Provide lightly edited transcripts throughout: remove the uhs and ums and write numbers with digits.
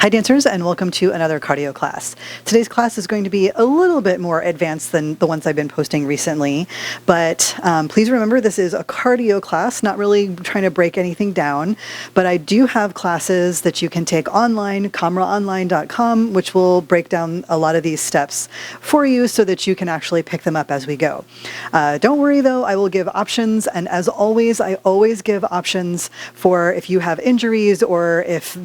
Hi dancers, and welcome to another cardio class. Today's class is going to be a little bit more advanced than the ones I've been posting recently, but please remember this is a cardio class, not really trying to break anything down, but I do have classes that you can take online, kamraonline.com, which will break down a lot of these steps for you so that you can actually pick them up as we go. Don't worry though, I will give options, and as always, I always give options for if you have injuries or if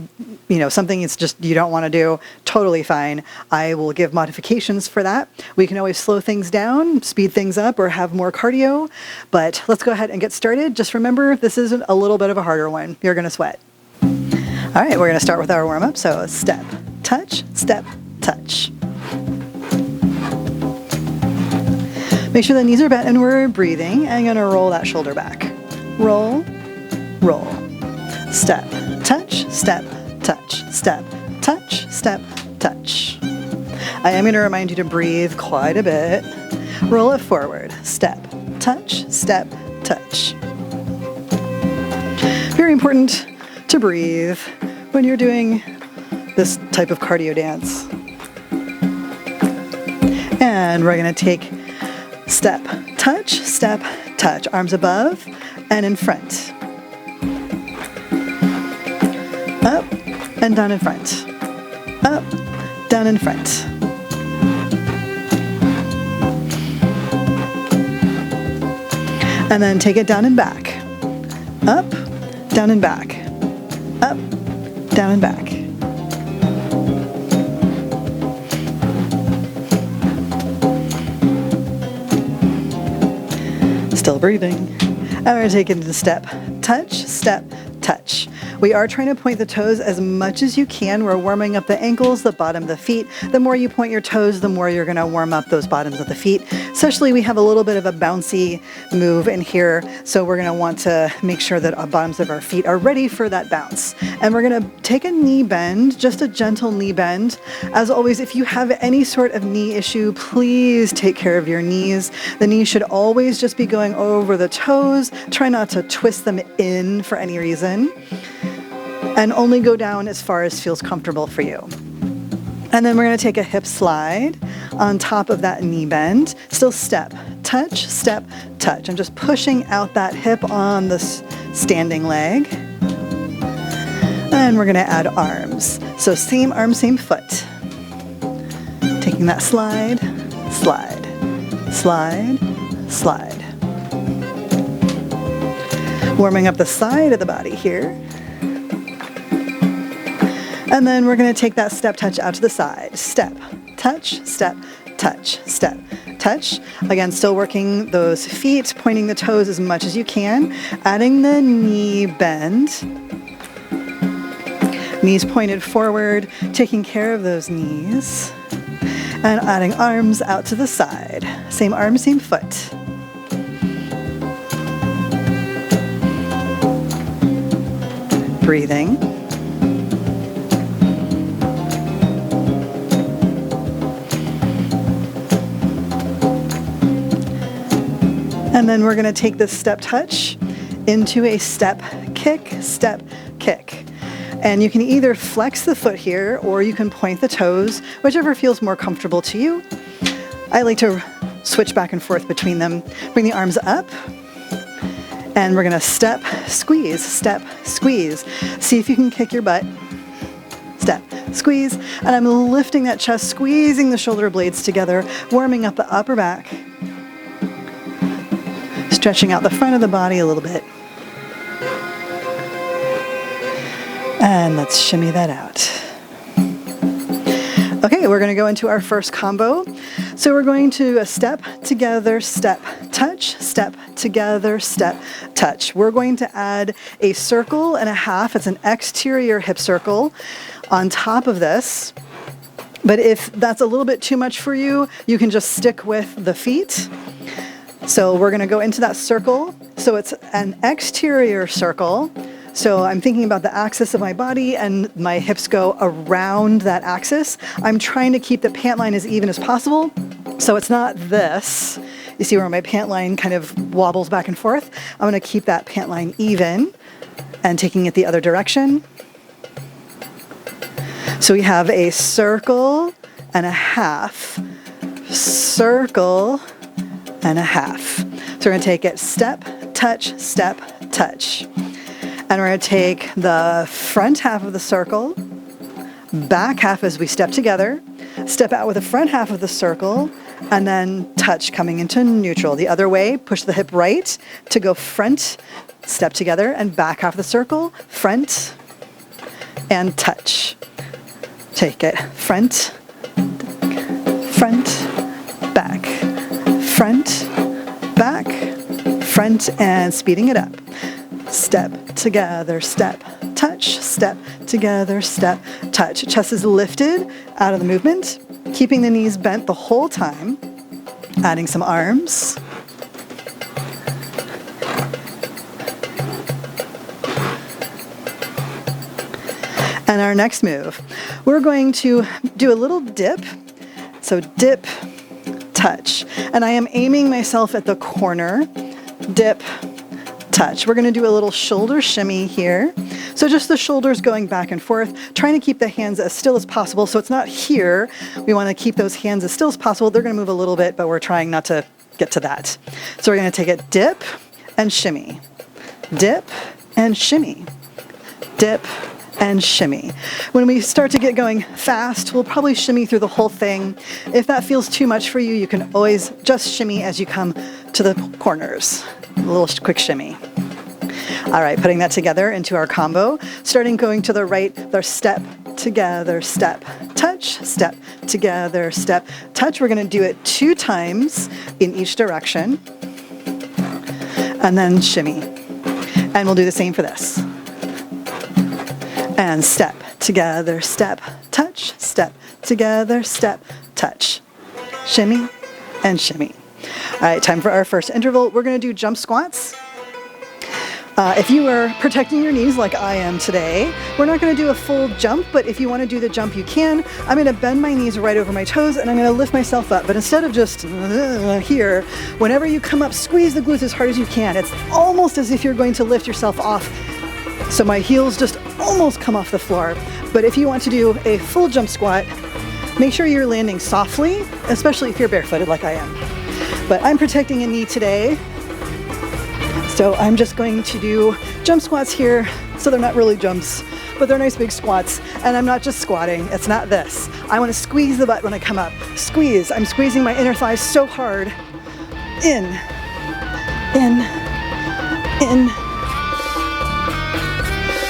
something is just you don't want to do, totally fine. I will give modifications for that. We can always slow things down, speed things up, or have more cardio, but let's go ahead and get started. Just remember, this is a little bit of a harder one. You're going to sweat. All right, we're going to start with our warm-up. So step, touch, touch. Make sure the knees are bent and we're breathing. I'm going to roll that shoulder back. Roll, roll. Step, touch, touch, step, touch, step, touch. I am going to remind you to breathe quite a bit. Roll it forward. Step, touch, touch. Very important to breathe when you're doing this type of cardio dance. And we're going to take step, touch, arms above and in front. Up and down in front. Up, down in front. And then take it down and back. Up, down and back. Up, down and back. Still breathing. And we're going to take it into step, touch. We are trying to point the toes as much as you can. We're warming up the ankles, the bottom of the feet. The more you point your toes, the more you're going to warm up those bottoms of the feet. Especially we have a little bit of a bouncy move in here, so we're going to want to make sure that our bottoms of our feet are ready for that bounce. And we're going to take a knee bend, just a gentle knee bend. As always, if you have any sort of knee issue, please take care of your knees. The knees should always just be going over the toes. Try not to twist them in for any reason. And only go down as far as feels comfortable for you. And then we're going to take a hip slide on top of that knee bend. Still step, touch. I'm just pushing out that hip on the standing leg. And we're going to add arms. So same arm, same foot. Taking that slide. Warming up the side of the body here. And then we're going to take that step, touch out to the side. Step, touch. Again, still working those feet, pointing the toes as much as you can. Adding the knee bend. Knees pointed forward, taking care of those knees. And adding arms out to the side. Same arm, same foot. Breathing. And then we're going to take this step touch into a step kick. And you can either flex the foot here or you can point the toes, whichever feels more comfortable to you. I like to switch back and forth between them. Bring the arms up. And we're going to step, squeeze. See if you can kick your butt. Step, squeeze. And I'm lifting that chest, squeezing the shoulder blades together, warming up the upper back. Stretching out the front of the body a little bit. And let's shimmy that out. Okay, we're going to go into our first combo. So we're going to a step together, step, touch, step together, step, touch. We're going to add a circle and a half. It's an exterior hip circle on top of this. But if that's a little bit too much for you, you can just stick with the feet. So we're going to go into that circle. So it's an exterior circle. So I'm thinking about the axis of my body and my hips go around that axis. I'm trying to keep the pant line as even as possible. So it's not this. You see where my pant line kind of wobbles back and forth? I'm going to keep that pant line even and taking it the other direction. So we have a circle and a half, circle and a half. So we're going to take it step, touch, step, touch. And we're going to take the front half of the circle, back half as we step together, step out with the front half of the circle, and then touch coming into neutral. The other way, push the hip right to go front, step together, and back half of the circle, front, and touch. Take it front, front, back, front, back, front, and speeding it up. Step, together, step, touch, step, together, step, touch. Chest is lifted out of the movement, keeping the knees bent the whole time, adding some arms. And our next move, we're going to do a little dip. So dip, touch. And I am aiming myself at the corner. Dip, touch. We're going to do a little shoulder shimmy here. So just the shoulders going back and forth, trying to keep the hands as still as possible. So it's not here. We want to keep those hands as still as possible. They're going to move a little bit, but we're trying not to get to that. So we're going to take it dip and shimmy. Dip and shimmy. Dip and shimmy. When we start to get going fast, we'll probably shimmy through the whole thing. If that feels too much for you, you can always just shimmy as you come to the corners. A little quick shimmy. All right, putting that together into our combo. Starting going to the right, our step, together, step, touch, step, together, step, touch. We're going to do it 2 times in each direction. And then shimmy. And we'll do the same for this. And step, together, step, touch, step, together, step, touch. Shimmy and shimmy. All right, time for our first interval. We're going to do jump squats. If you are protecting your knees like I am today, we're not going to do a full jump, but if you want to do the jump, you can. I'm going to bend my knees right over my toes, and I'm going to lift myself up. But instead of just here, whenever you come up, squeeze the glutes as hard as you can. It's almost as if you're going to lift yourself off. So my heels just almost come off the floor. But if you want to do a full jump squat, make sure you're landing softly, especially if you're barefooted like I am. But I'm protecting a knee today. So I'm just going to do jump squats here. So they're not really jumps, but they're nice big squats. And I'm not just squatting. It's not this. I want to squeeze the butt when I come up. Squeeze. I'm squeezing my inner thighs so hard. In.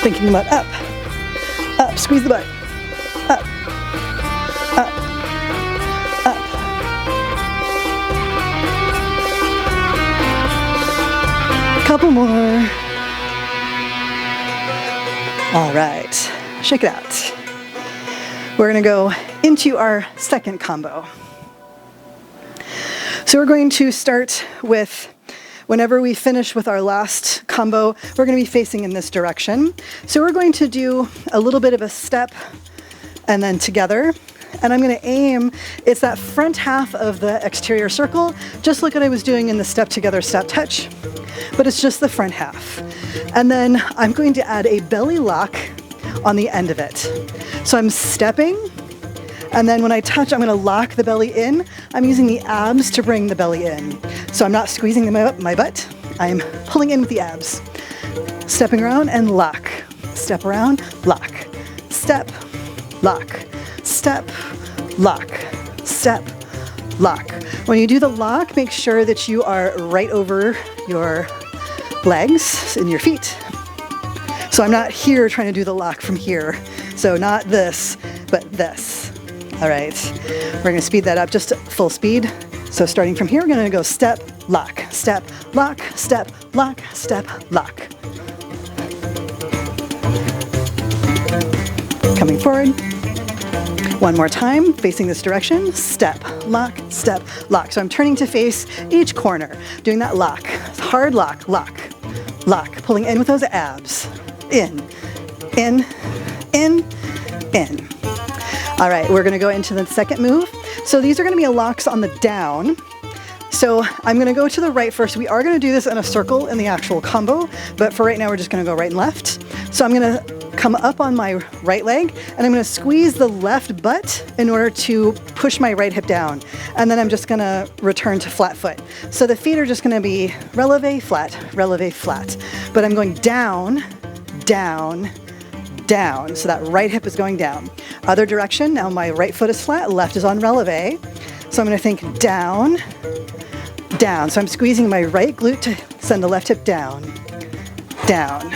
Thinking about up, squeeze the butt, up, couple more. All right, shake it out. We're gonna go into our second combo. So we're going to start with, whenever we finish with our last combo, we're going to be facing in this direction. So we're going to do a little bit of a step and then together. And I'm going to aim, it's that front half of the exterior circle, just like what I was doing in the step together, step touch, but it's just the front half. And then I'm going to add a belly lock on the end of it. So I'm stepping, and then when I touch, I'm going to lock the belly in. I'm using the abs to bring the belly in. So I'm not squeezing my butt. I'm pulling in with the abs. Stepping around and lock. Step around, lock. Step, lock. Step, lock. Step, lock. When you do the lock, make sure that you are right over your legs and your feet. So I'm not here trying to do the lock from here. So not this, but this. All right, we're going to speed that up just to full speed. So starting from here, we're going to go step, lock, step, lock, step, lock, step, lock. Coming forward. One more time, facing this direction. Step, lock, step, lock. So I'm turning to face each corner, doing that lock. Hard lock, lock, lock. Pulling in with those abs. In. All right, we're going to go into the second move. So these are going to be locks on the down. So So I'm gonna go to the right first. We are gonna do this in a circle in the actual combo, but for right now, we're just gonna go right and left. So I'm gonna come up on my right leg, and I'm gonna squeeze the left butt in order to push my right hip down. And then I'm just gonna return to flat foot. So the feet are just gonna be releve, flat, but I'm going down, down, down. So that right hip is going down. Other direction, now my right foot is flat, left is on releve. So I'm gonna think down, down. So I'm squeezing my right glute to send the left hip down, down,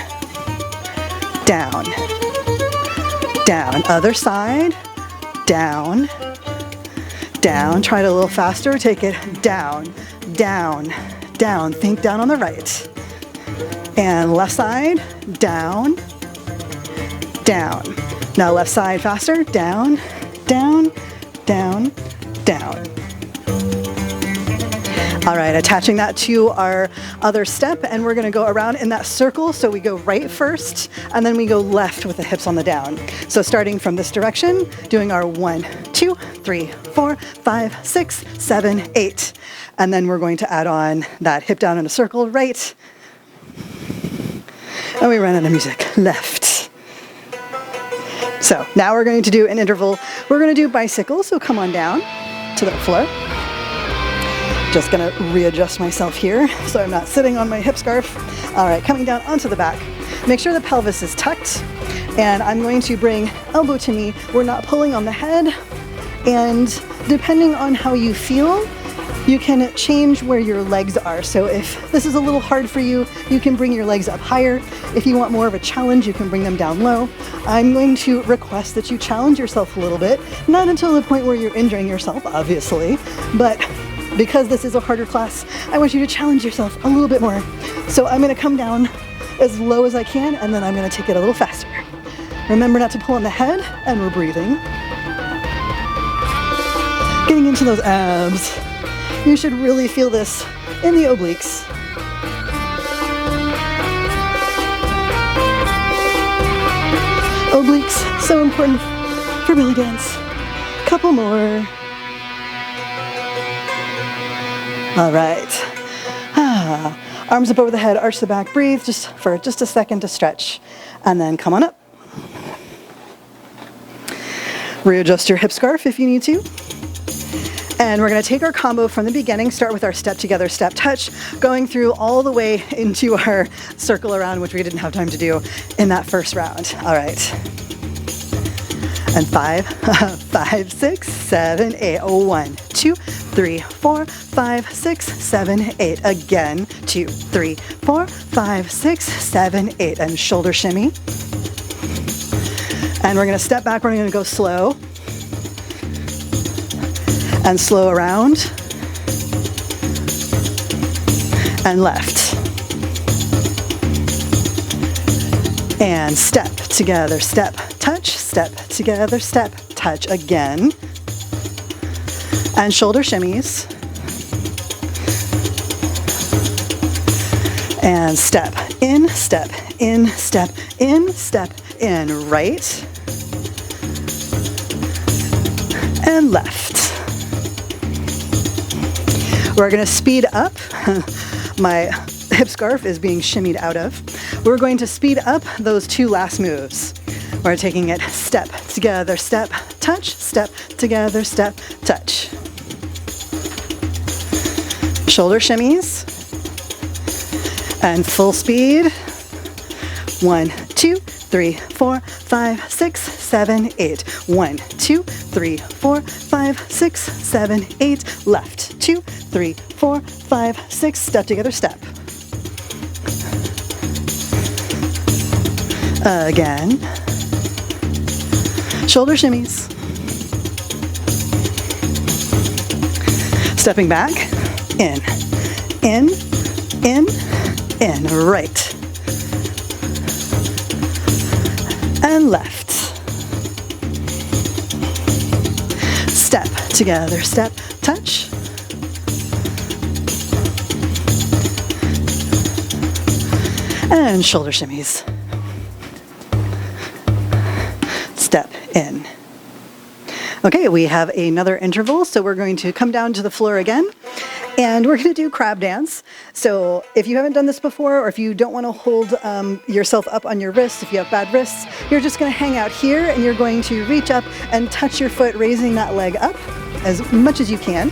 down, down. Other side, down, down. Try it a little faster. Take it down, down, down. Think down on the right. And left side, down, down. Now left side faster, down, down, down, down. All right, attaching that to our other step, and we're gonna go around in that circle. So we go right first, and then we go left with the hips on the down. So starting from this direction, doing our 1, 2, 3, 4, 5, 6, 7, 8. And then we're going to add on that hip down in a circle, right. And we run out of music, left. So now we're going to do an interval. We're gonna do bicycle, so come on down to the floor. Just gonna readjust myself here so I'm not sitting on my hip scarf. All right, coming down onto the back. Make sure the pelvis is tucked, and I'm going to bring elbow to knee. We're not pulling on the head, and depending on how you feel, you can change where your legs are. So if this is a little hard for you, you can bring your legs up higher. If you want more of a challenge, you can bring them down low. I'm going to request that you challenge yourself a little bit, not until the point where you're injuring yourself, obviously, but because this is a harder class, I want you to challenge yourself a little bit more. So I'm gonna come down as low as I can, and then I'm gonna take it a little faster. Remember not to pull on the head, and we're breathing. Getting into those abs. You should really feel this in the obliques. Obliques, so important for belly dance. Couple more. All right. Arms up over the head, arch the back, breathe just for a second to stretch, and then come on up. Readjust your hip scarf if you need to. And we're gonna take our combo from the beginning, start with our step together, step touch, going through all the way into our circle around, which we didn't have time to do in that first round. All right. And 5, 6, 7, 8. 1, 2, 3, 4, 5, 6, 7, 8. Again, 2, 3, 4, 5, 6, 7, 8. And shoulder shimmy. And we're gonna step back, we're gonna go slow. And slow around. And left. And step together, step, touch, step together, step, touch again. And shoulder shimmies. And step in, step in, step in, step in, right. And left. We're gonna speed up. My hip scarf is being shimmied out of. We're going to speed up those two last moves. We're taking it step together, step, touch, step together, step, touch. Shoulder shimmies. And full speed. 1, 2, 3, 4, 5, 6, 7, 8. 1, 2, 3, 4, 5, 6, 7, 8. Left. 2, 3, 4, 5, 6. Step together, step. Again. Shoulder shimmies. Stepping back. In, right. And left. Step together, step, touch. And shoulder shimmies. Step in. Okay, we have another interval, so we're going to come down to the floor again. And we're gonna do crab dance. So if you haven't done this before, or if you don't wanna hold yourself up on your wrists, if you have bad wrists, you're just gonna hang out here and you're going to reach up and touch your foot, raising that leg up as much as you can.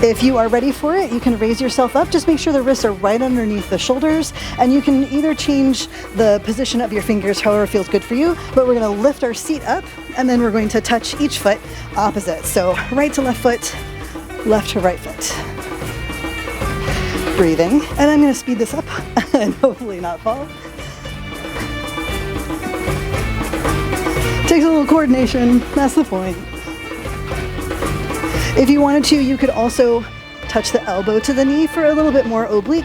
If you are ready for it, you can raise yourself up. Just make sure the wrists are right underneath the shoulders, and you can either change the position of your fingers however feels good for you, but we're gonna lift our seat up, and then we're going to touch each foot opposite. So right to left foot, left to right foot. Breathing, and I'm gonna speed this up and hopefully not fall. Takes a little coordination, that's the point. If you wanted to, you could also touch the elbow to the knee for a little bit more oblique.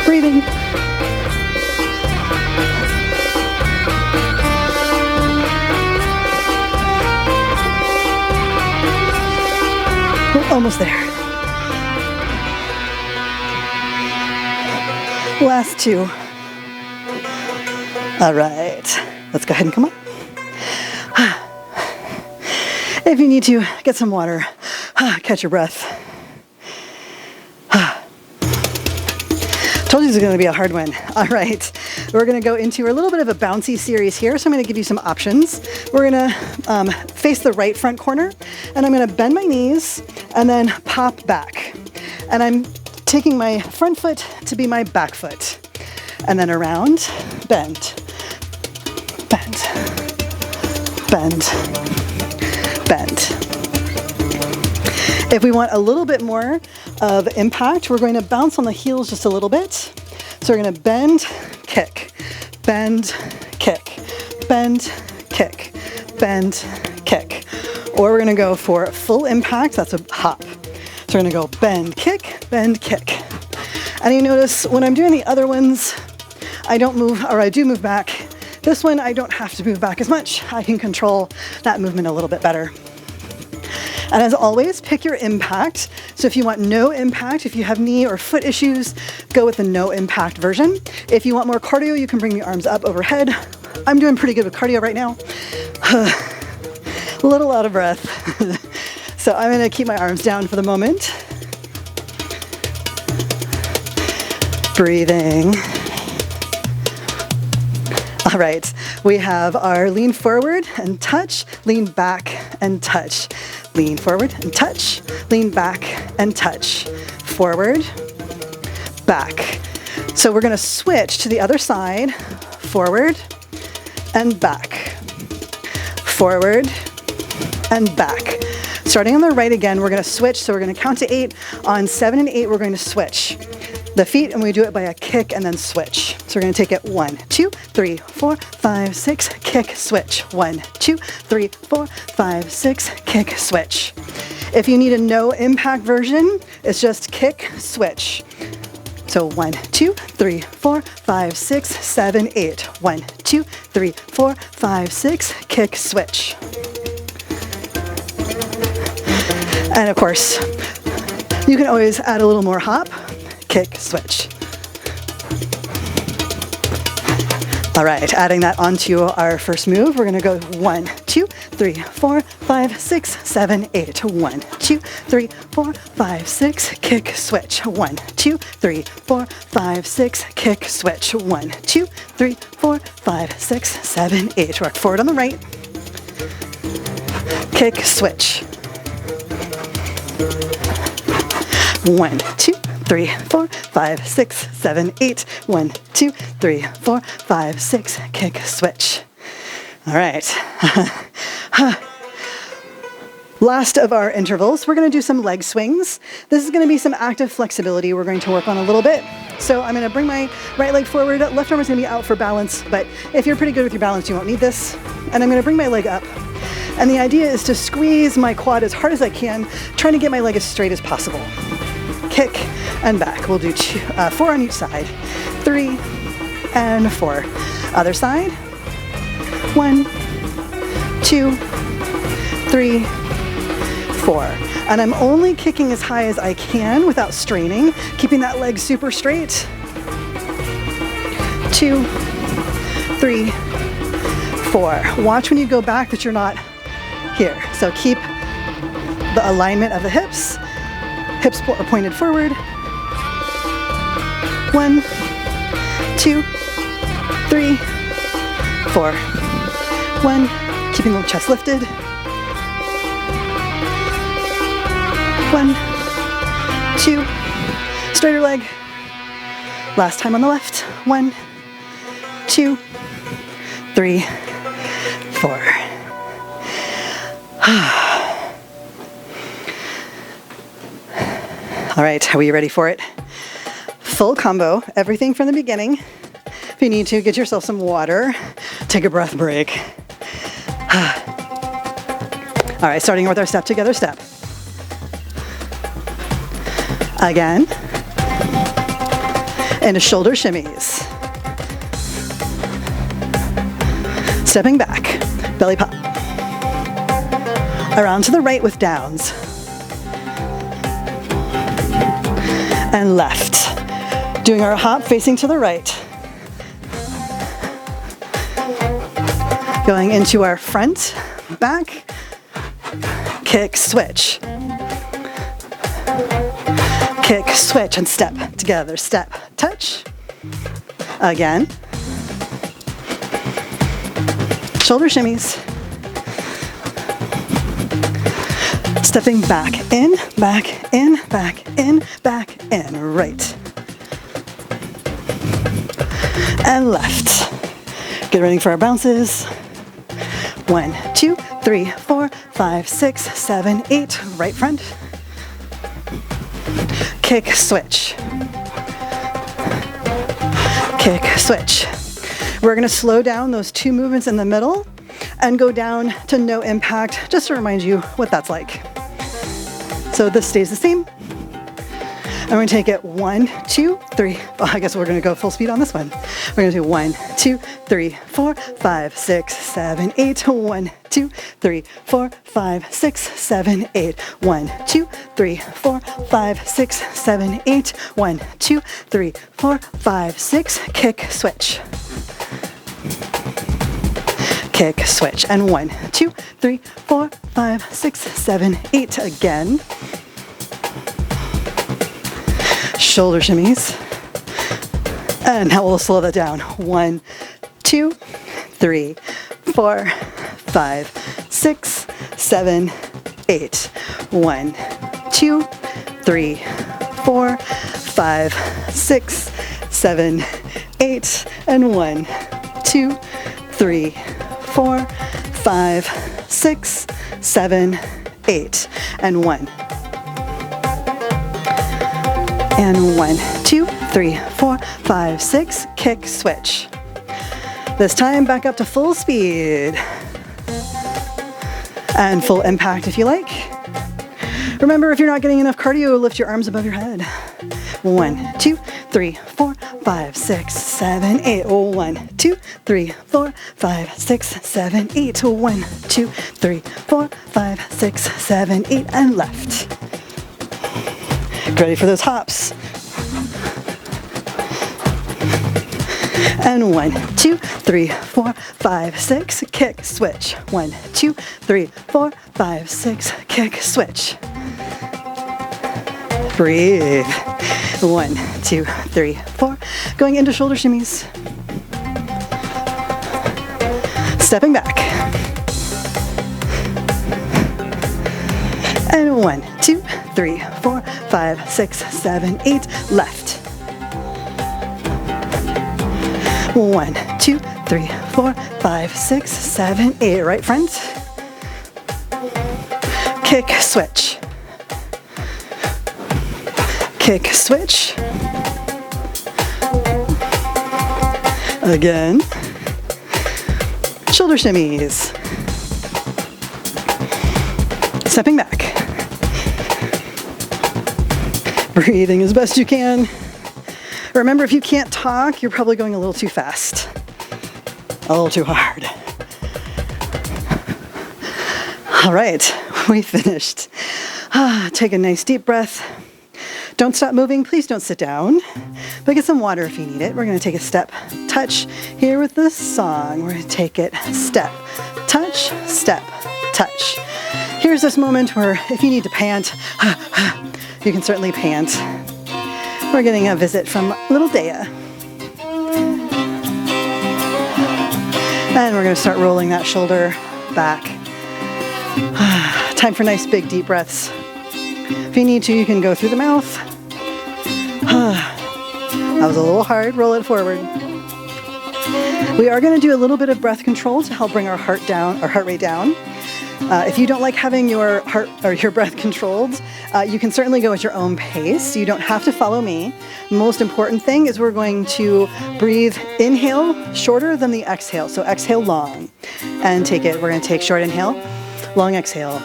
Breathing. We're almost there. Last two. All right, let's go ahead and come up. If you need to, get some water, catch your breath. Told you this was going to be a hard one. All right, we're going to go into a little bit of a bouncy series here, so I'm going to give you some options. We're going to face the right front corner, and I'm going to bend my knees and then pop back. And I'm taking my front foot to be my back foot. And then around, bend, bend, bend, bend. If we want a little bit more of impact, we're going to bounce on the heels just a little bit. So we're going to bend, kick, bend, kick, bend, kick, bend, kick. Or we're going to go for full impact, that's a hop. So we're going to go bend, kick, bend, kick. And you notice when I'm doing the other ones, I don't move, or I do move back. This one, I don't have to move back as much. I can control that movement a little bit better. And as always, pick your impact. So if you want no impact, if you have knee or foot issues, go with the no impact version. If you want more cardio, you can bring the arms up overhead. I'm doing pretty good with cardio right now. A little out of breath. So I'm gonna keep my arms down for the moment. Breathing. All right, we have our lean forward and touch, lean back and touch. Lean forward and touch, lean back and touch. Forward, back. So we're gonna switch to the other side, forward and back. Forward and back. Starting on the right again, we're gonna switch, so we're gonna count to 8. On 7 and 8, we're going to switch the feet, and we do it by a kick and then switch. So we're gonna take it 1, 2, 3, 4, 5, 6, kick, switch. 1, 2, 3, 4, 5, 6, kick, switch. If you need a no impact version, it's just kick, switch. So 1, 2, 3, 4, 5, 6, 7, 8. 1, 2, 3, 4, 5, 6, kick, switch. And of course, you can always add a little more hop, kick, switch. All right, adding that onto our first move, we're gonna go 1, 2, 3, 4, 5, 6, 7, 8. 1, 2, 3, 4, 5, 6, kick, switch. 1, 2, 3, 4, 5, 6, kick, switch. 1, 2, 3, 4, 5, 6, 7, 8. Work forward on the right. Kick, switch. 1, 2, 3, 4, 5, 6, 7, 8. 1, 2, 3, 4, 5, 6, kick, switch. All right. Last of our intervals, we're gonna do some leg swings. This is gonna be some active flexibility we're going to work on a little bit. So I'm gonna bring my right leg forward, left arm is gonna be out for balance, but if you're pretty good with your balance, you won't need this. And I'm gonna bring my leg up. And the idea is to squeeze my quad as hard as I can, trying to get my leg as straight as possible. Kick and back. We'll do 4 on each side. 3 and 4. Other side. 1, 2, 3, 4. And I'm only kicking as high as I can without straining, keeping that leg super straight. 2, 3, 4. Watch when you go back that you're not here. So keep the alignment of the hips. Hips are pointed forward. 1, 2, 3, 4. 1, keeping the chest lifted. 1, 2, straighter leg. Last time on the left. 1, 2, 3, 4. All right, are we ready for it? Full combo, everything from the beginning. If you need to, get yourself some water. Take a breath break. All right, starting with our step together step. Again. Into shoulder shimmies. Stepping back, belly pop. Around to the right with downs. And left. Doing our hop facing to the right. Going into our front, back, kick, switch. Kick, switch, and step together. Step, touch. Again. Shoulder shimmies. Stepping back, in, back, in, back, in, back, in. Right. And left. Get ready for our bounces. 1, 2, 3, 4, 5, 6, 7, 8. Right front. Kick, switch. Kick, switch. We're going to slow down those 2 movements in the middle and go down to no impact, just to remind you what that's like. So this stays the same. I'm going to take it 1, 2, 3. Oh, I guess we're going to go full speed on this one. We're going to do 1, 2, 3, 4, 5, 6, 7, 8. 1, 2, 3, 4, 5, 6, 7, 8. 1, 2, 3, 4, 5, 6, 7, 8. 1, 2, 3, 4, 5, 6. Kick, switch. Kick, switch. And 1, 2, 3, 4, 5, 6, 7, 8. Again. Shoulder shimmies. And now we'll slow that down. 1, 2, 3, 4, 5, 6, 7, 8. 1, 2, 3, 4, 5, 6, 7, 8. And 1, 2, 3, 4, 5, 6, 7, 8. And 1. And 1, 2, 3, 4, 5, 6. Kick, switch. This time back up to full speed. And full impact if you like. Remember, if you're not getting enough cardio, lift your arms above your head. 1, 2, 3, 4, 5, 6, 7, 8. 1, 2, 3, 4, 5, 6, 7, 8. 1, 2, 3, 4, 5, 6, 7, 8. And left. Get ready for those hops. And 1, 2, 3, 4, 5, 6. Kick, switch. 1, 2, 3, 4, 5, 6. Kick, switch. Breathe. 1, 2, 3, 4. Going into shoulder shimmies. Stepping back. And 1, 2, 3, 4, 5, 6, 7, 8. Left. 1, 2, 3, 4, 5, 6, 7, 8. Right front. Kick, switch. Kick, switch. Again. Shoulder shimmies. Stepping back. Breathing as best you can. Remember, if you can't talk, you're probably going a little too fast. A little too hard. All right, we finished. Take a nice deep breath. Don't stop moving. Please don't sit down, but get some water if you need it. We're going to take a step, touch here with this song. We're going to take it step, touch, touch. Here's this moment where if you need to pant, you can certainly pant. We're getting a visit from little Dea. And we're going to start rolling that shoulder back. Time for nice big deep breaths. If you need to, you can go through the mouth. That was a little hard. Roll it forward. We are going to do a little bit of breath control to help bring our heart rate down. If you don't like having your heart or your breath controlled, you can certainly go at your own pace. You don't have to follow me. The most important thing is we're going to breathe inhale shorter than the exhale. So exhale long and take it. We're going to take short inhale, long exhale.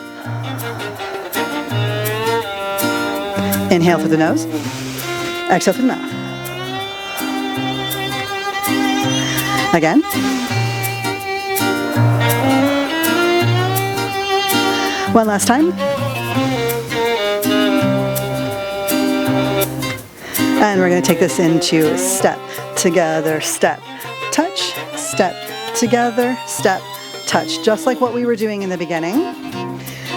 Inhale through the nose, exhale through the mouth. Again. One last time. And we're going to take this into step, together, step, touch, step, together, step, touch, just like what we were doing in the beginning.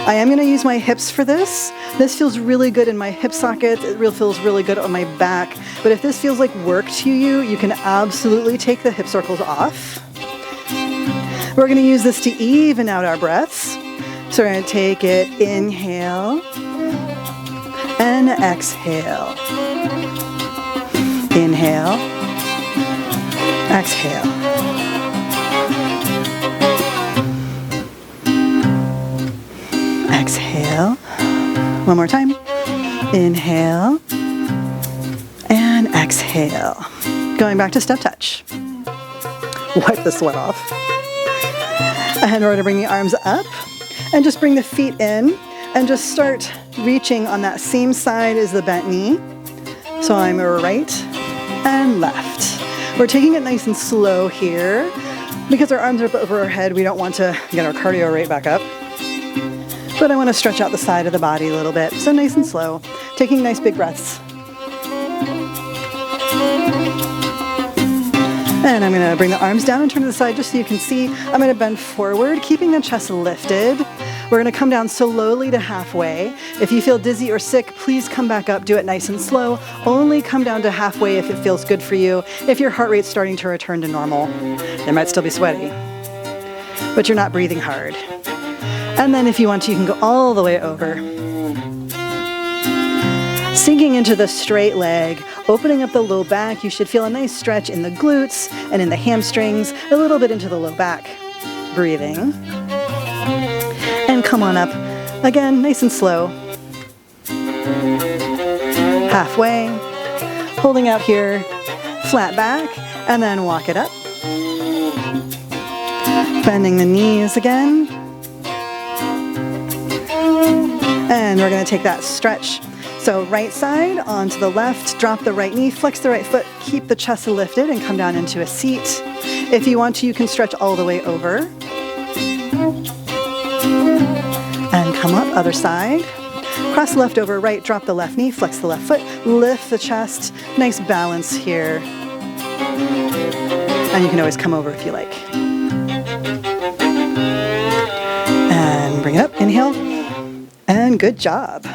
I am going to use my hips for this. This feels really good in my hip sockets. It feels really good on my back. But if this feels like work to you, you can absolutely take the hip circles off. We're going to use this to even out our breaths. So we're going to take it, inhale, and exhale. Inhale, exhale. Exhale. One more time. Inhale, and exhale. Going back to step touch. Wipe the sweat off. And we're going to bring the arms up. And just bring the feet in and just start reaching on that same side as the bent knee. So I'm right and left. We're taking it nice and slow here. Because our arms are up over our head, we don't want to get our cardio rate back up. But I want to stretch out the side of the body a little bit. So nice and slow, taking nice big breaths. And I'm going to bring the arms down and turn to the side just so you can see. I'm going to bend forward, keeping the chest lifted. We're going to come down slowly to halfway. If you feel dizzy or sick, please come back up. Do it nice and slow. Only come down to halfway if it feels good for you. If your heart rate's starting to return to normal, it might still be sweaty, but you're not breathing hard. And then if you want to, you can go all the way over. Sinking into the straight leg, opening up the low back. You should feel a nice stretch in the glutes and in the hamstrings, a little bit into the low back. Breathing. And come on up. Again, nice and slow. Halfway. Holding out here. Flat back. And then walk it up. Bending the knees again. And we're going to take that stretch. So right side onto the left, drop the right knee, flex the right foot, keep the chest lifted and come down into a seat. If you want to, you can stretch all the way over. And come up, other side. Cross the left over right, drop the left knee, flex the left foot, lift the chest. Nice balance here. And you can always come over if you like. And bring it up, inhale. And good job.